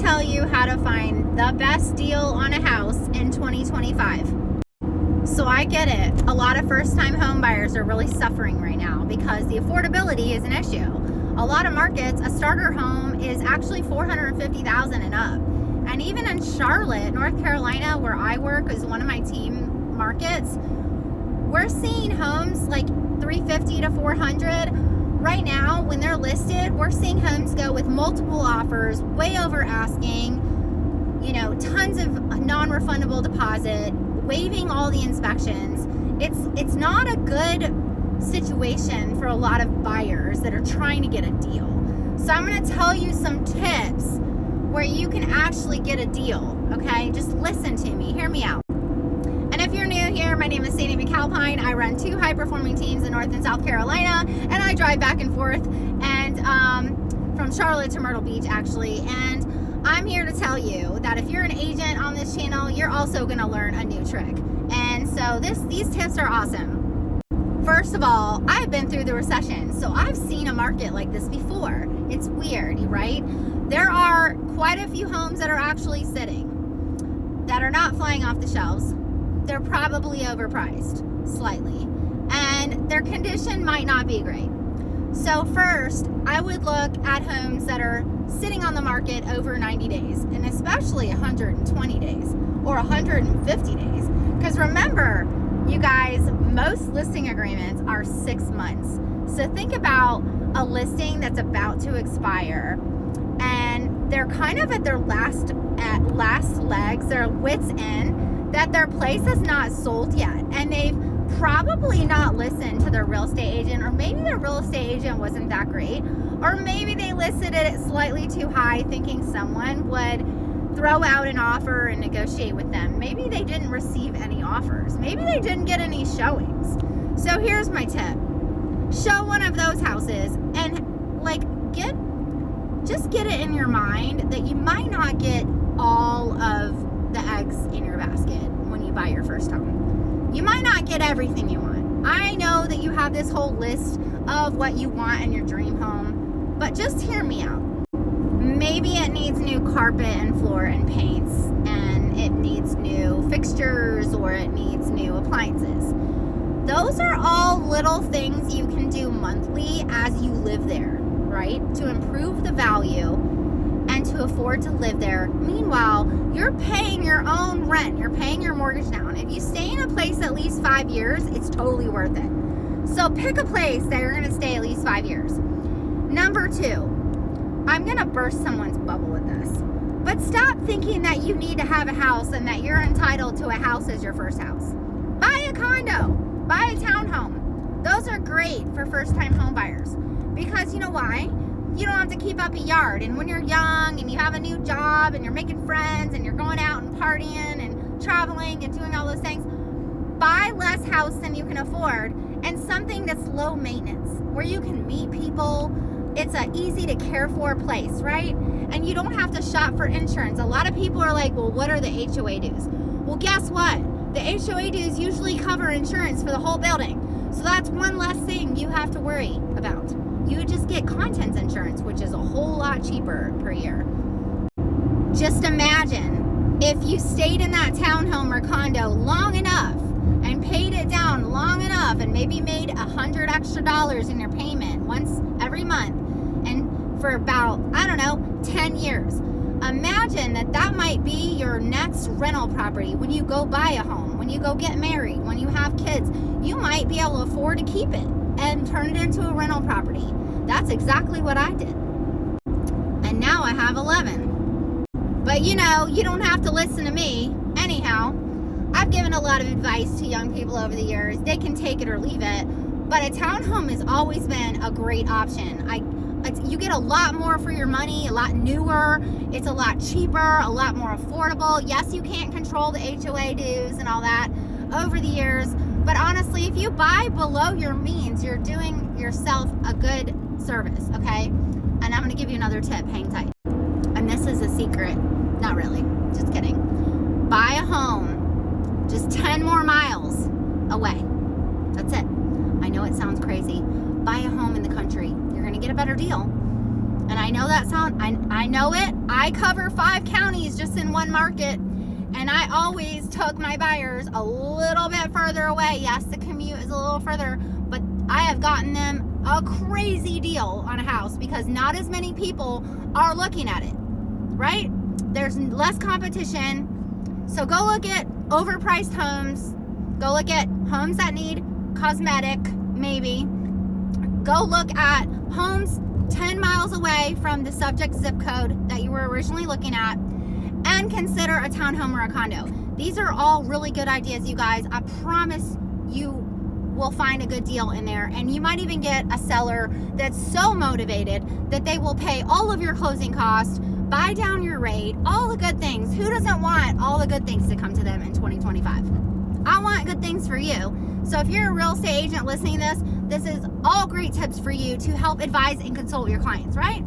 tell you how to find the best deal on a house in 2025. So I get it. A lot of first-time home buyers are really suffering right now because the affordability is an issue. A lot of markets, a starter home is actually $450,000 and up. And even in Charlotte, North Carolina, where I work, is one of my team markets, we're seeing homes like $350,000 to $400,000. Right now, when they're listed, we're seeing homes go with multiple offers, way over asking, tons of non-refundable deposit, waiving all the inspections. It's not a good situation for a lot of buyers that are trying to get a deal. So I'm going to tell you some tips where you can actually get a deal, okay? Just listen to me, hear me out. And if you're new here, my name is Sandy McAlpine. I run 2 high-performing teams in North and South Carolina, and I drive back and forth and from Charlotte to Myrtle Beach, actually. And I'm here to tell you that if you're an agent on this channel, you're also going to learn a new trick. And so these tips are awesome. First of all, I've been through the recession, so I've seen a market like this before. It's weird, right? There are quite a few homes that are actually sitting, that are not flying off the shelves. They're probably overpriced, slightly, and their condition might not be great. So first, I would look at homes that are sitting on the market over 90 days, and especially 120 days or 150 days. Because remember, you guys, most listing agreements are 6 months. So think about a listing that's about to expire, and they're kind of at their last legs, their wits end, that their place is not sold yet, and they've probably not listened to their real estate agent, or maybe their real estate agent wasn't that great, or maybe they listed it slightly too high thinking someone would throw out an offer and negotiate with them. Maybe they didn't receive any offers. Maybe they didn't get any showings. So here's my tip. Show one of those houses and just get it in your mind that you might not get all of the eggs in your basket when you buy your first home. You might not get everything you want. I know that you have this whole list of what you want in your dream home, but just hear me out. Maybe it needs new carpet and floor and paints, and it needs new fixtures, or it needs new appliances. Those are all little things you can do monthly as you live there, right? To improve the value and to afford to live there. Meanwhile, you're paying your own rent. You're paying your mortgage down. If you stay in a place at least 5 years, it's totally worth it. So pick a place that you're going to stay at least 5 years. Number 2, I'm going to burst someone's bubble with this. But stop thinking that you need to have a house and that you're entitled to a house as your first house. Buy a condo. Buy a townhome. Those are great for first-time home buyers. Because you know why? You don't have to keep up a yard. And when you're young and you have a new job and you're making friends and you're going out and partying and traveling and doing all those things, buy less house than you can afford, and something that's low maintenance, where you can meet people. It's an easy to care for place, right? And you don't have to shop for insurance. A lot of people are like, well, what are the HOA dues? Well, guess what? The HOA dues usually cover insurance for the whole building. So that's one less thing you have to worry about. You just get contents insurance, which is a whole lot cheaper per year. Just imagine if you stayed in that townhome or condo long enough and paid it down long enough and maybe made $100 extra in your payment once every month, and for about, 10 years. Imagine that might be your next rental property when you go buy a home, when you go get married, when you have kids. You might be able to afford to keep it and turn it into a rental property. That's exactly what I did. And now I have 11. But you don't have to listen to me. Anyhow, I've given a lot of advice to young people over the years. They can take it or leave it. But a townhome has always been a great option. You get a lot more for your money, a lot newer, it's a lot cheaper, a lot more affordable. Yes, you can't control the HOA dues and all that over the years, but honestly, if you buy below your means, you're doing yourself a good service, okay? And I'm gonna give you another tip, hang tight. And this is a secret, not really, just kidding. Buy a home just 10 more miles away. That's it. I know it sounds crazy. Buy a home in the country. You're going to get a better deal. And I know that sound, I know it. I cover 5 counties just in one market, and I always took my buyers a little bit further away. Yes, the commute is a little further, but I have gotten them a crazy deal on a house because not as many people are looking at it, right? There's less competition. So go look at overpriced homes. Go look at homes that need cosmetic, maybe. Go look at homes 10 miles away from the subject zip code that you were originally looking at, and consider a townhome or a condo. These are all really good ideas, you guys. I promise you will find a good deal in there, and you might even get a seller that's so motivated that they will pay all of your closing costs, buy down your rate, all the good things. Who doesn't want all the good things to come to them in 2025? I want good things for you. So if you're a real estate agent listening to this, this is all great tips for you to help advise and consult your clients, right?